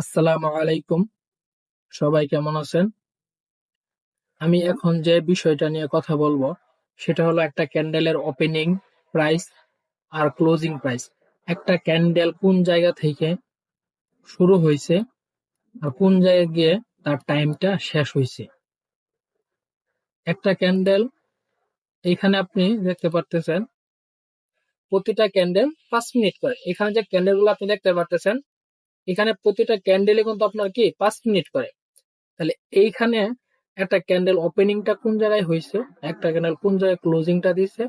আসসালামু আলাইকুম। সবাই কেমন আছেন? আমি এখন যে বিষয়টা নিয়ে কথা বলবো সেটা হলো একটা ক্যান্ডেলের ওপেনিং প্রাইস আর ক্লোজিং প্রাইস। একটা ক্যান্ডেল কোন জায়গা থেকে শুরু হয়েছে আর কোন জায়গায় গিয়ে তার টাইমটা শেষ হয়েছে। একটা ক্যান্ডেল এখানে আপনি দেখতে পারতেছেন প্রতিটা ক্যান্ডেল 5 মিনিট করে। এখানে যে ক্যান্ডেল গুলো আপনি দেখতে পারতেছেন এখানে প্রতিটা ক্যান্ডেলে কিন্তু আপনার কি 5 মিনিট করে। তাহলে এইখানে একটা ক্যান্ডেল ওপেনিংটা কোন জায়গায় হয়েছে, একটা ক্যান্ডেল কোন জায়গায় ক্লোজিংটা দিছে।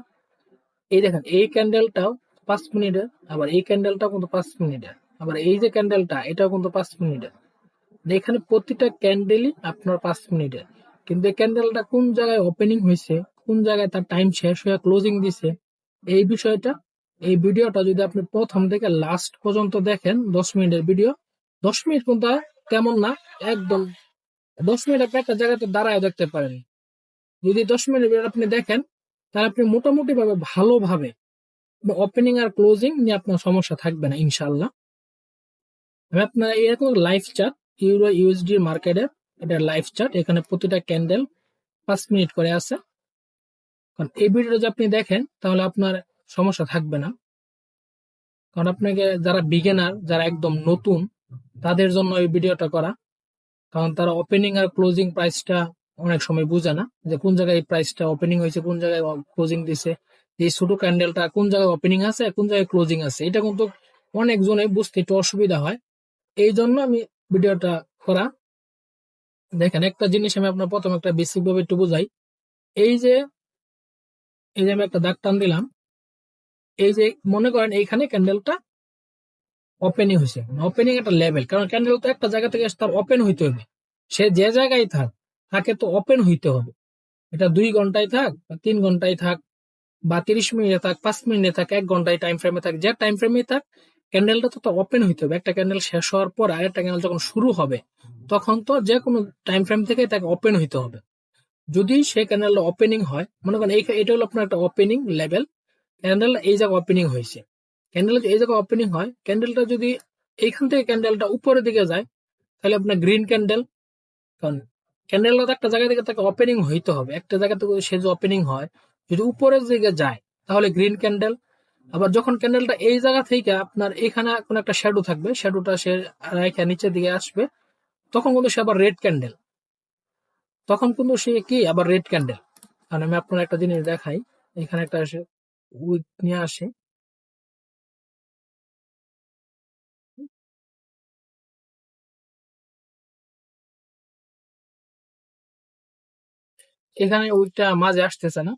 এই দেখেন এই ক্যান্ডেলটাও 5 মিনিটের, আবার এই ক্যান্ডেলটাও কিন্তু 5 মিনিটের, আবার এই যে ক্যান্ডেলটা এটাও কিন্তু 5 মিনিটের। এখানে প্রতিটা ক্যান্ডেলই আপনার 5 মিনিটের, কিন্তু এই ক্যান্ডেলটা কোন জায়গায় ওপেনিং হয়েছে, কোন জায়গায় তার টাইম শেষ হয়ে ক্লোজিং দিছে, এই বিষয়টা এই ভিডিওটা যদি আপনি প্রথম থেকে লাস্ট পর্যন্ত দেখেন, 10 মিনিটের ভিডিও। 10 মিনিট কিন্তু তেমন না, একদম 10 মিনিট আপনি একটা জায়গাতে দাঁড়ায় দেখতে পারেন। যদি 10 মিনিট আপনি দেখেন তাহলে আপনি মোটামুটি ভাবে ভালোভাবে ওপেনিং আর ক্লোজিং নিয়ে আপনার সমস্যা থাকবে না ইনশাল্লাহ। আমি আপনার এরকম লাইভ চার্ট, ইউরো ইউএসডি মার্কেটের এটা লাইভ চার্ট, এখানে প্রতিটা ক্যান্ডেল 5 মিনিট করে আছে। কারণ এই ভিডিওটা যদি আপনি দেখেন তাহলে আপনার সমস্যা থাকবে না। কারণ আপনাকে যারা বিগিনার, যারা একদম নতুন, তাদের জন্য এই ভিডিওটা করা। কারণ তারা ওপেনিং আর ক্লোজিং প্রাইসটা অনেক সময় বুঝে না, যে কোন জায়গায় এই প্রাইসটা ওপেনিং হয়েছে, কোন জায়গায় ক্লোজিং দিছে, এই ছোট ক্যান্ডেলটা কোন জায়গায় ওপেনিং আছে, কোন জায়গায় ক্লোজিং আছে, এটা কিন্তু অনেকজনে বুঝতে একটু অসুবিধা হয়। এই জন্য আমি ভিডিওটা করা। দেখেন একটা জিনিস আমি আপনার প্রথম একটা বেসিক ভাবে একটু বুঝাই। এই যে এই যে আমি একটা দাগ টান দিলাম, এই যে মনে করেন এইখানে ক্যান্ডেলটা ওপেনিং হয়েছে, ওপেনিং একটা লেভেল, কারণ ক্যান্ডেল তো একটা জায়গা থেকে তার ওপেন হইতে হবে। সে যে জায়গায় থাক তাকে তো ওপেন হইতে হবে। এটা 2 ঘন্টায় থাক বা 3 ঘন্টায় থাক বা 30 মিনিটে থাক, 5 মিনিটে থাক, 1 ঘন্টায় টাইম ফ্রেমে থাক, যে টাইম ফ্রেমে থাক, ক্যান্ডেলটা তো ওপেন হইতে হবে। একটা ক্যান্ডেল শেষ হওয়ার পর আরেকটা ক্যান্ডেল যখন শুরু হবে তখন তো যে কোনো টাইম ফ্রেম থেকে তাকে ওপেন হইতে হবে। যদি সে ক্যান্ডেলটা ওপেনিং হয়, মনে করেন এটা হলো আপনার একটা ওপেনিং লেভেল, ক্যান্ডেল এই জায়গায় ওপেনিং হয়েছে, ক্যান্ডেল এই জায়গায় ওপেনিং হয়, ক্যান্ডেলটা যদি এইখান থেকে ক্যান্ডেলটা উপরের দিকে যায় তাহলে আপনার গ্রিন ক্যান্ডেল। কারণ ক্যান্ডেলটা তো একটা জায়গা থেকে তাকে ওপেনিং হইতে হবে, একটা জায়গা থেকে সে যে ওপেনিং হয় যদি উপরের দিকে যায় তাহলে গ্রিন ক্যান্ডেল। আবার যখন ক্যান্ডেলটা এই জায়গা থেকে আপনার এখানে কোন একটা শ্যাডো থাকবে, শ্যাডোটা সে রেখে নিচের দিকে আসবে, তখন কিন্তু সে আবার রেড ক্যান্ডেল, তখন কিন্তু সে কি আবার রেড ক্যান্ডেল। কারণ আমি আপনার একটা জিনিস দেখাই, এখানে একটা উইক নিয়ে আসে, এখানে উইকটা মাঝে আসতেছে না,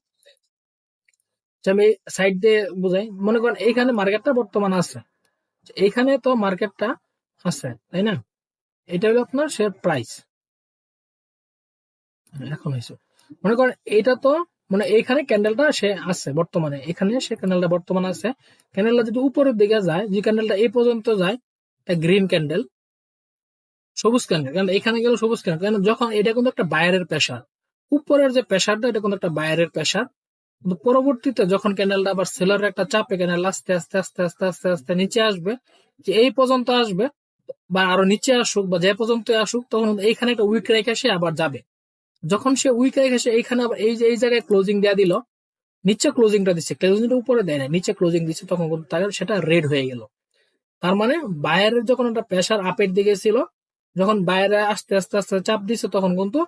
যে আমি সাইড দিয়ে বুঝাই। মনে করেন এইখানে মার্কেটটা বর্তমান আছে, এইখানে তো মার্কেটটা আছে, তাই না? এটা হলো আপনার শেয়ার প্রাইস। এখন হয়েছে, মনে করেন এটা তো মানে এইখানে ক্যান্ডেলটা সে আছে বর্তমানে, এখানে সে ক্যান্ডেলটা বর্তমানে আছে। ক্যান্ডেলটা যদি উপরের দিকে যায়, যে ক্যান্ডেলটা এই পর্যন্ত যায়, এটা গ্রিন ক্যান্ডেল, সবুজ ক্যান্ডেল, কারণ এখানে গেল সবুজ ক্যান্ডেল, কারণ যখন এটা কিন্তু একটা বায়ারের প্রেসার, উপরের যে প্রেসারটা এটা কিন্তু একটা বায়ারের প্রেসার। কিন্তু পরবর্তীতে যখন ক্যান্ডেলটা আবার সেলারের একটা চাপে ক্যান্ডেল আস্তে আস্তে আস্তে আস্তে আস্তে আস্তে নিচে আসবে, যে এই পর্যন্ত আসবে বা আরো নিচে আসুক বা যে পর্যন্ত আসুক, তখন এইখানে একটা উইক রেখে সে আবার যাবে। যখন সে উইক রেখে সে এইখানে আবার এই যে এই জায়গায় ক্লোজিং দেয়া দিল, নিচে ক্লোজিংটা দিচ্ছে, ক্লোজিংটা উপরে দেয় না, নিচে ক্লোজিং দিচ্ছে, তখন কিন্তু তার সেটা রেড হয়ে গেল। তার মানে বায়ারের যখন একটা প্রেসার আপের দিকে ছিল, যখন বায়ারে আস্তে আস্তে আস্তে চাপ দিচ্ছে তখন কিন্তু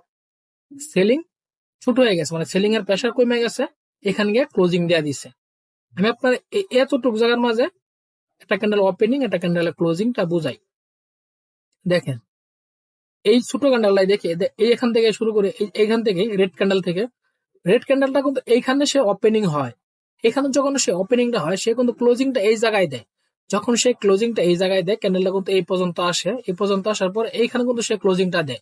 সেলিং ছোট হয়ে গেছে, মানে সেলিং এর প্রেসার কমে গেছে, এখানে গিয়ে ক্লোজিং দেয়া দিছে। আমি আপনার এতটুকু জায়গার মাঝে একটা ক্যান্ডেল ওপেনিং একটা ক্যান্ডেল ক্লোজিংটা বুঝাই। দেখেন এই ছোট ক্যান্ডেলটাই দেখে এখান থেকে শুরু করে এইখান থেকে রেড ক্যান্ডেল থেকে, রেড ক্যান্ডেলটা কিন্তু এইখানে সে ওপেনিং হয়, এখানে যখন সে ওপেনিংটা হয় সে কিন্তু ক্লোজিংটা এই জায়গায় দেয়। যখন সে ক্লোজিংটা এই জায়গায় দেয় ক্যান্ডেলটা কিন্তু এই পর্যন্ত আসে, এই পর্যন্ত আসার পর এইখানে কিন্তু সে ক্লোজিংটা দেয়,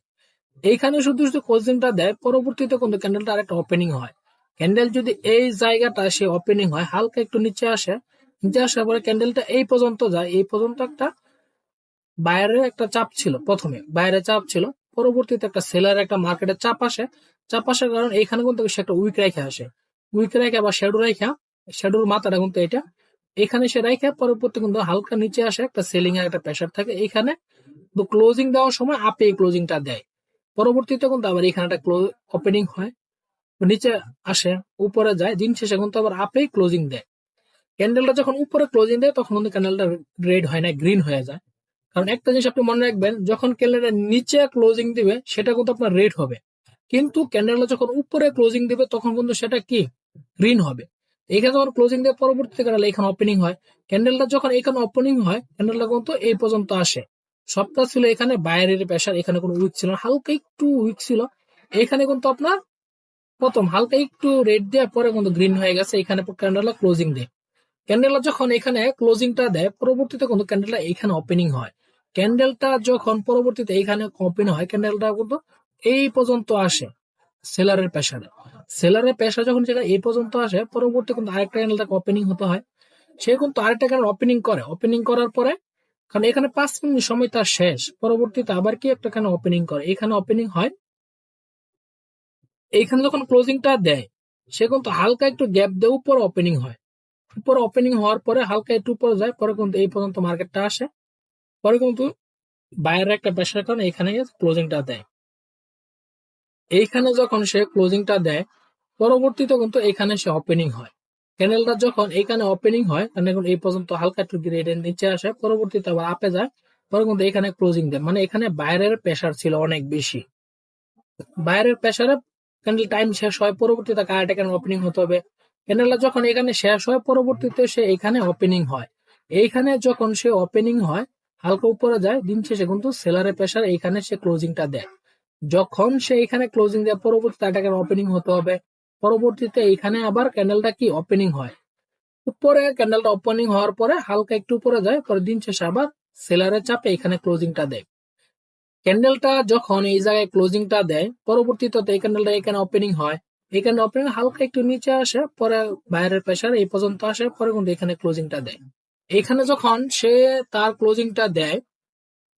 এইখানে শুধু শুধু ক্লোজিংটা দেয়, পরবর্তীতে কিন্তু ক্যান্ডেলটা আরেকটা ওপেনিং হয়। ক্যান্ডেল যদি এই জায়গাটা সে ওপেনিং হয়, হালকা একটু নিচে আসে, নিচে আসার পরে ক্যান্ডেলটা এই পর্যন্ত যায়, এই পর্যন্ত একটা বায়ারের একটা চাপ ছিল, প্রথমে বায়ারের চাপ ছিল, পরবর্তীতে একটা সেলার একটা মার্কেটের চাপ আসে, চাপ আসার কারণে এইখানে কিন্তু সে একটা উইক রেখে আসে, উইক রেখে বা শ্যাডো রেখা, শ্যাডোর মাথাটা কিন্তু এটা, এখানে সে রেখে পরবর্তী কিন্তু হালকা নিচে আসে, একটা সেলিং এর একটা প্রেসার থাকে এইখানে, তো ক্লোজিং দেওয়ার সময় আপে এই ক্লোজিংটা দেয়, পরবর্তীতে কিন্তু আবার এখানে একটা ওপেনিং হয়, নিচে আসে, উপরে যায়, দিন শেষে কিন্তু আবার আপে ক্লোজিং দেয়। ক্যান্ডেলটা যখন উপরে ক্লোজিং দেয় তখন কিন্তু ক্যান্ডেলটা রেড হয় না, গ্রিন হয়ে যায়। কারণ একটা জিনিস আপনি মনে রাখবেন, যখন ক্যান্ডেলটা নিচে ক্লোজিং দিবে সেটা কিন্তু আপনার রেড হবে, কিন্তু ক্যান্ডেলটা যখন উপরে ক্লোজিং দিবে তখন কিন্তু সেটা কি গ্রিন হবে। এখানে যখন ক্লোজিং দিয়ে পরবর্তীতে ক্যান্ডেল এখানে ওপেনিং হয়, ক্যান্ডেলটা যখন এখানে ওপেনিং হয় ক্যান্ডেলটা কিন্তু এই পর্যন্ত আসে। সবটা ছিল এখানে বাইরের প্রেসার, এখানে কোনো উইক ছিল না, হালকা একটু উইক ছিল। এখানে কিন্তু আপনার প্রথম হালকা একটু রেড দেওয়ার পরে কিন্তু গ্রিন হয়ে গেছে, এখানে ক্যান্ডেলটা ক্লোজিং দেয়। ক্যান্ডেলটা যখন এখানে ক্লোজিংটা দেয় পরবর্তীতে কিন্তু ক্যান্ডেলটা এখানে ওপেনিং হয়। ক্যান্ডেলটা যখন পরবর্তীতে এখানে ওপেন হয় ক্যান্ডেলটা কিন্তু এই পর্যন্ত আসে সেলারের প্রেসারে। সেলারের প্রেসার যখন যেটা এই পর্যন্ত আসে পরবর্তী কিন্তু আরেকটা ক্যান্ডেলটাকে ওপেনিং হতে হয়। সে কিন্তু আরেকটা ক্যান্ডেল ওপেনিং করে, ওপেনিং করার পরে কারণ এখানে 5 মিনিট সময় তার শেষ, পরবর্তীতে আবার কি একটা ক্যান্ডেল ওপেনিং করে, এখানে ওপেনিং হয়। এইখানে যখন ক্লোজিংটা দেয় সে কিন্তু হালকা একটু গ্যাপ দিয়ে উপরে ওপেনিং হয়, উপরে ওপেনিং হওয়ার পরে হালকা একটু উপরে যায়, পরে কিন্তু এই পর্যন্ত মার্কেটটা আসে, পরে কিন্তু বাইরের একটা প্রেসার কারণে এখানে ক্লোজিংটা দেয়। এইখানে যখন সে ক্লোজিংটা দেয় পরবর্তীতে কিন্তু এখানে সে ওপেনিং হয়। ক্যান্ডেলটা যখন এখানে ওপেনিং হয় কারণ এখন এই পর্যন্ত হালকা একটু গ্রেডের নিচে আসে, পরবর্তীতে আবার আপে যায়, পরে কিন্তু এখানে ক্লোজিং দেয়, মানে এখানে বাইরের প্রেসার ছিল অনেক বেশি। বাইরের প্রেসারে ক্যান্ডেল টাইম শেষ হয়, পরবর্তীতে আরেকটা ক্যান্ডেল ওপেনিং হতে হবে। ক্যান্ডেলটা যখন এখানে শেষ হয় পরবর্তীতে সে এখানে ওপেনিং হয়। এইখানে যখন সে ওপেনিং হয় হালকা উপরে যায়, দিন শেষে কিন্তু সেলারের প্রেসার এইখানে সে ক্লোজিংটা দেয়। যখন সে এখানে ক্লোজিং দেয় পরবর্তীতে একটা ক্যান্ডেল ওপেনিং হতে হবে, পরবর্তীতে এইখানে আবার ক্যান্ডেলটা কি ওপেনিং হয়। উপরে ক্যান্ডেলটা ওপেনিং হওয়ার পরে হালকা একটু উপরে যায়, পরে দিন শেষে আবার সেলারের চাপে এখানে ক্লোজিংটা দেয়। ক্যান্ডেলটা যখন এই জায়গায় ক্লোজিংটা দেয় পরবর্তীতে এই ক্যান্ডেলটা এখানে ওপেনিং হয়, এখানে ওপেনিং হালকা একটু নিচে আসে, পরে বাইরের প্রেসার এই পর্যন্ত আসে, পরে কিন্তু এখানে ক্লোজিংটা দেয়। এখানে যখন সে তার ক্লোজিংটা দেয়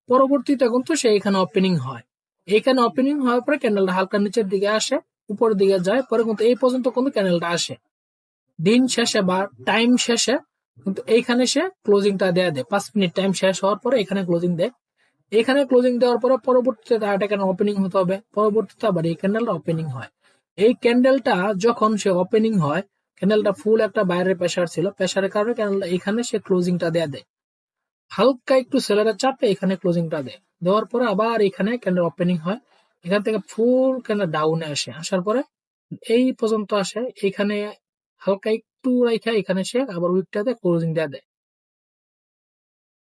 পরবর্তীতে কিন্তু সে এখানে ওপেনিং হয়, এখানে ওপেনিং হওয়ার পরে ক্যান্ডেলটা হালকা নিচের দিকে আসে, উপরের দিকে যায়, পরে কিন্তু এই পর্যন্ত কিন্তু ক্যান্ডেলটা আসে। দিন শেষে বা টাইম শেষে কিন্তু এইখানে সে ক্লোজিংটা দেয়া দেয়, 5 মিনিট টাইম শেষ হওয়ার পরে এখানে ক্লোজিং দেয়। এখানে ক্লোজিং দেওয়ার পরে পরবর্তীতে আরেকটা ক্যান্ডেল ওপেনিং হতে হবে, পরবর্তীতে আবার এই ক্যান্ডেলটা ওপেনিং হয়। এই ক্যান্ডেলটা যখন সে ওপেনিং হয় ক্যান্ডেলটা ফুল একটা বাইরের প্রেসার ছিল, প্রেসারের কারণে ক্যান্ডেলটা এখানে সে ক্লোজিংটা দেয়া দেয়, হালকা একটু সেলারের চাপে এখানে ক্লোজিংটা দেয়, দেওয়ার পরে আবার এখানে ক্যান্ডেল ওপেনিং হয়, এখান থেকে ফুল ক্যান্ডেল ডাউনে আসে, আসার পরে এই পর্যন্ত আসে, এখানে হালকা একটু রেখে এখানে সে আবার উইকটাতে ক্লোজিং দেয়া দেয়।